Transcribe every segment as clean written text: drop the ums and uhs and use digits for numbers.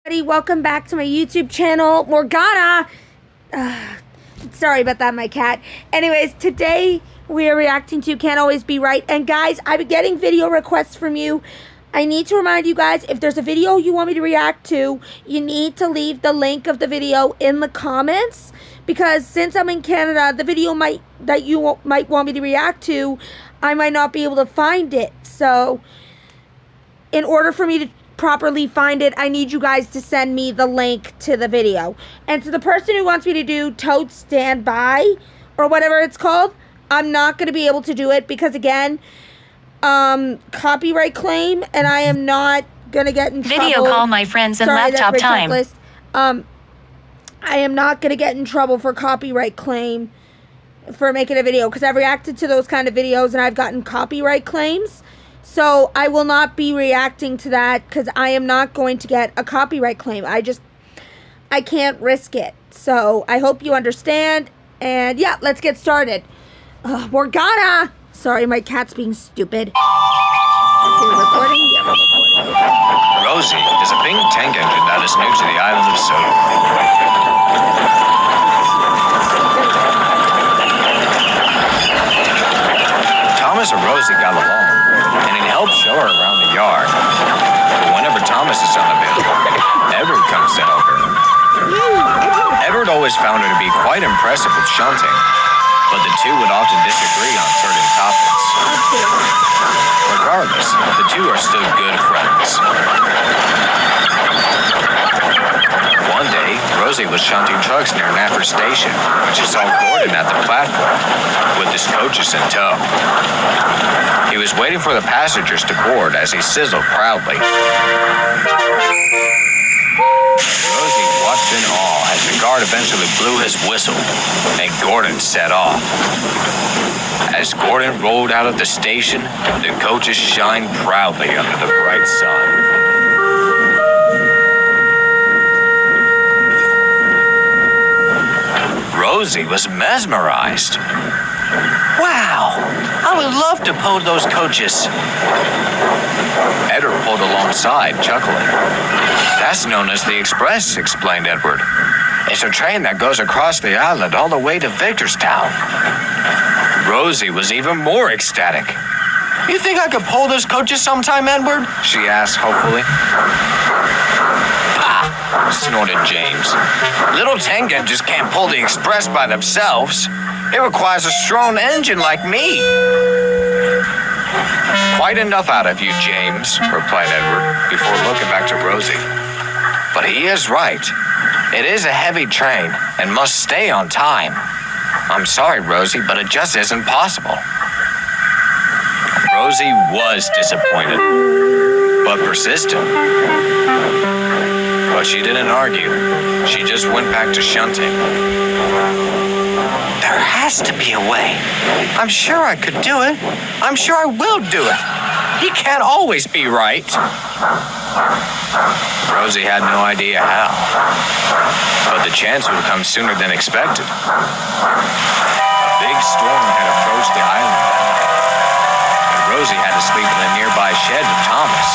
Welcome back to my YouTube channel, Morgana. Sorry about that, my cat. Anyways, today we are reacting to Can't Always Be Right. And guys, I've been getting video requests from you. I need to remind you guys, if there's a video you want me to react to, you need to leave the link of the video in the comments. Because since I'm in Canada, the video that you might want me to react to, I might not be able to find it. So, in order for me to properly find it, I need you guys to send me the link to the video. And to the person who wants me to do Toad Standby or whatever it's called, I'm not going to be able to do it because, again, copyright claim, and I am not going to get in trouble. Video call my friends and laptop time. I am not going to get in trouble for copyright claim for making a video because I've reacted to those kind of videos and I've gotten copyright claims. So I will not be reacting to that because I am not going to get a copyright claim. I can't risk it. So I hope you understand. And yeah, let's get started. Morgana! Sorry, my cat's being stupid. Okay, recording? Yeah, we're recording. Rosie is a pink tank engine that is new to the island of Soda. Thomas and Rosie got along, and he helped show her around the yard. But whenever Thomas is unavailable, Edward comes to help her. Edward always found her to be quite impressive with shunting, but the two would often disagree on certain topics. Regardless, the two are still good friends. One day, Rosie was shunting trucks near Nafford Station when she saw Gordon at the platform with his coaches in tow. He was waiting for the passengers to board as he sizzled proudly. Rosie watched in awe as the guard eventually blew his whistle and Gordon set off. As Gordon rolled out of the station, the coaches shined proudly under the bright sun. Rosie was mesmerized. Wow, I would love to pull those coaches. Edward pulled alongside, chuckling. That's known as the Express, explained Edward. It's a train that goes across the island all the way to Victorstown. Rosie was even more ecstatic. You think I could pull those coaches sometime, Edward? She asked hopefully. Ah, snorted James. Little tank engines can't pull the Express by themselves. It requires a strong engine like me. Quite enough out of you, James, replied Edward, before looking back to Rosie. But he is right. It is a heavy train and must stay on time. I'm sorry, Rosie, but it just isn't possible. Rosie was disappointed, but persistent. But she didn't argue. She just went back to shunting. There has to be a way. I'm sure I could do it. I'm sure I will do it. He can't always be right. Rosie had no idea how, but the chance would come sooner than expected. A big storm had approached the island that night, and Rosie had to sleep in a nearby shed with Thomas.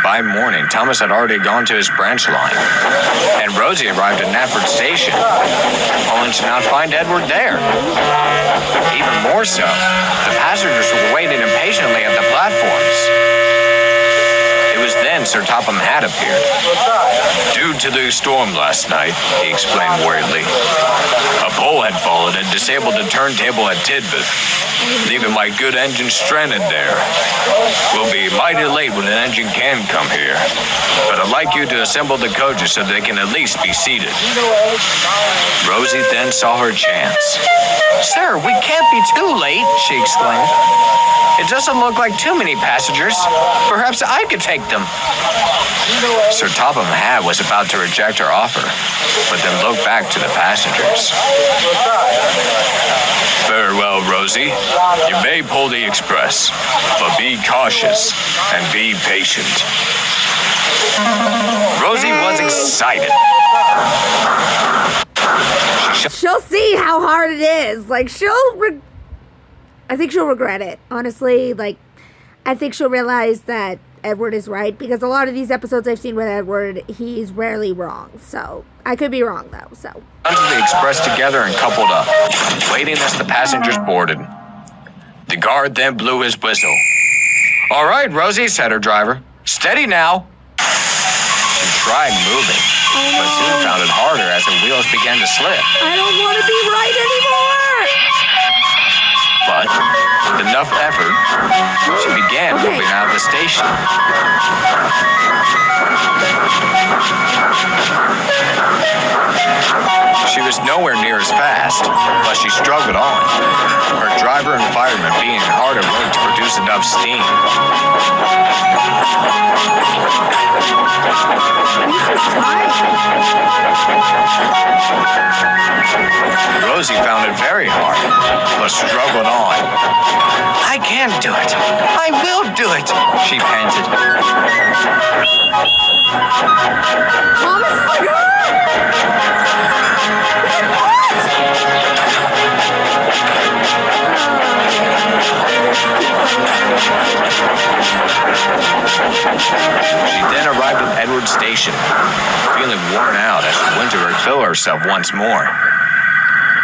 By morning, Thomas had already gone to his branch line, and Rosie arrived at Nafford Station, only to not find Edward there. Even more so, the passengers were waiting impatiently at the platforms. It was then Sir Topham Hatt appeared. Due to the storm last night, he explained worriedly, a pole had fallen and disabled the turntable at Tidmouth, leaving my good engine stranded there. We'll be mighty late when an engine can come here, but I'd like you to assemble the coaches so they can at least be seated. Rosie then saw her chance. Sir, we can't be too late, she exclaimed. It doesn't look like too many passengers. Perhaps I could take them. Sir Topham Hatt was about to reject her offer, but then looked back to the passengers. Farewell, Rosie. You may pull the Express, but be cautious and be patient. Rosie was excited. She'll see how hard it is. Like, I think she'll regret it. Honestly, like, I think she'll realize that Edward is right, because a lot of these episodes I've seen with Edward, he's rarely wrong. So I could be wrong though. So Onto the express together and coupled up, waiting as the passengers boarded. The guard then blew his whistle. "All right, Rosie," said her driver. "Steady now." She tried moving, but soon found it harder as her wheels began to slip. I don't want to be right anymore. But with enough effort, she began moving out of the station. She was nowhere near as fast, but she struggled on, her driver and fireman being hard at work to produce enough steam. Rosie found it very hard, but struggled on. "I can do it. I will do it," she panted. Thomas is like, She then arrived at Edward Station, feeling worn out as she went to refill herself once more.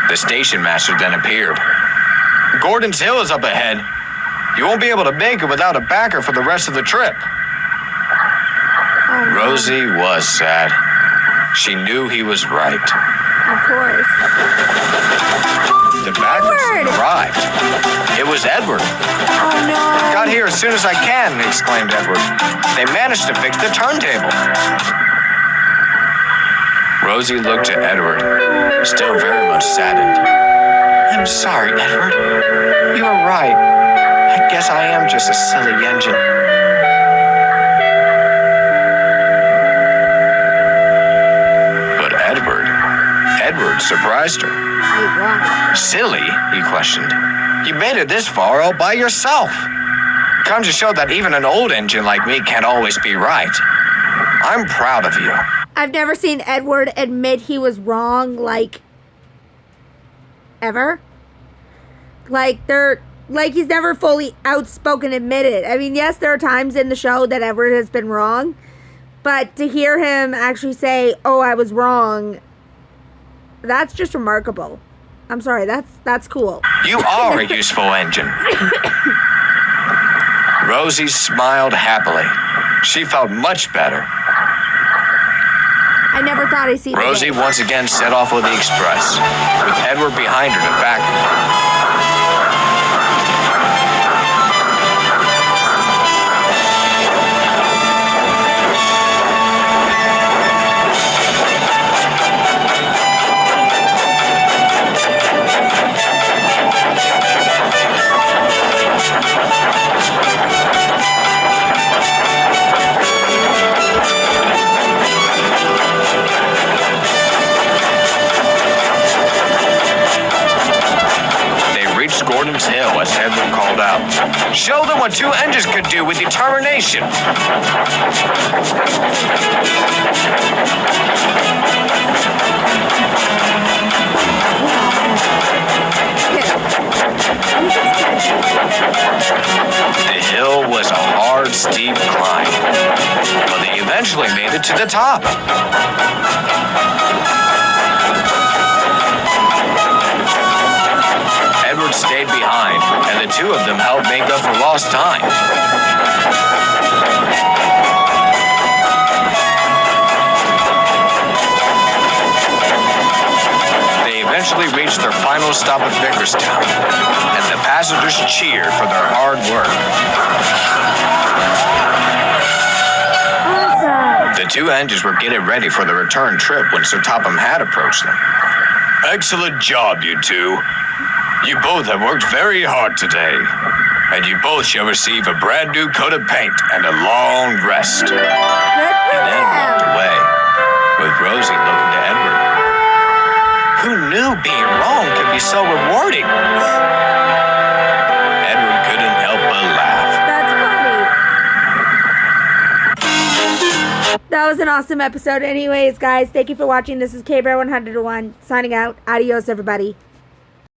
The station master then appeared. "Gordon's Hill is up ahead. You won't be able to make it without a backer for the rest of the trip." Rosie was sad. She knew he was right. of course. The backers arrived. It was Edward. Oh no. "Got here as soon as I can," exclaimed Edward. "They managed to fix the turntable." Rosie looked at Edward, still very much saddened. "I'm sorry, Edward. You were right. I guess I am just a silly engine." But Edward surprised her. Wait, what? "Silly?" he questioned. "You made it this far all by yourself. Comes to show that even an old engine like me can't always be right. I'm proud of you." I've never seen Edward admit he was wrong, like, ever. Like, he's never fully outspoken admitted. I mean, yes, there are times in the show that Edward has been wrong, but to hear him actually say, "Oh, I was wrong," that's just remarkable. I'm sorry, that's cool. "You are a useful engine." Rosie smiled happily. She felt much better. I never thought I'd see the Rosie day. once again set off with the express, with Edward behind her to back her. Gordon's Hill as Edward called out. "Show them what two engines could do with determination." The hill was a hard, steep climb, but they eventually made it to the top. Edward stayed behind, and the two of them helped make up for lost time. They eventually reached their final stop at Vickerstown, and the passengers cheered for their hard work. Awesome. The two engines were getting ready for the return trip when Sir Topham Hatt approached them. "Excellent job, you two. You both have worked very hard today, and you both shall receive a brand new coat of paint and a long rest." Good for And then walked them. away, with Rosie looking to Edward. Who knew being wrong could be so rewarding? Edward couldn't help but laugh. That's funny. That was an awesome episode. Anyways, guys, thank you for watching. This is KBear101 signing out. Adios, everybody.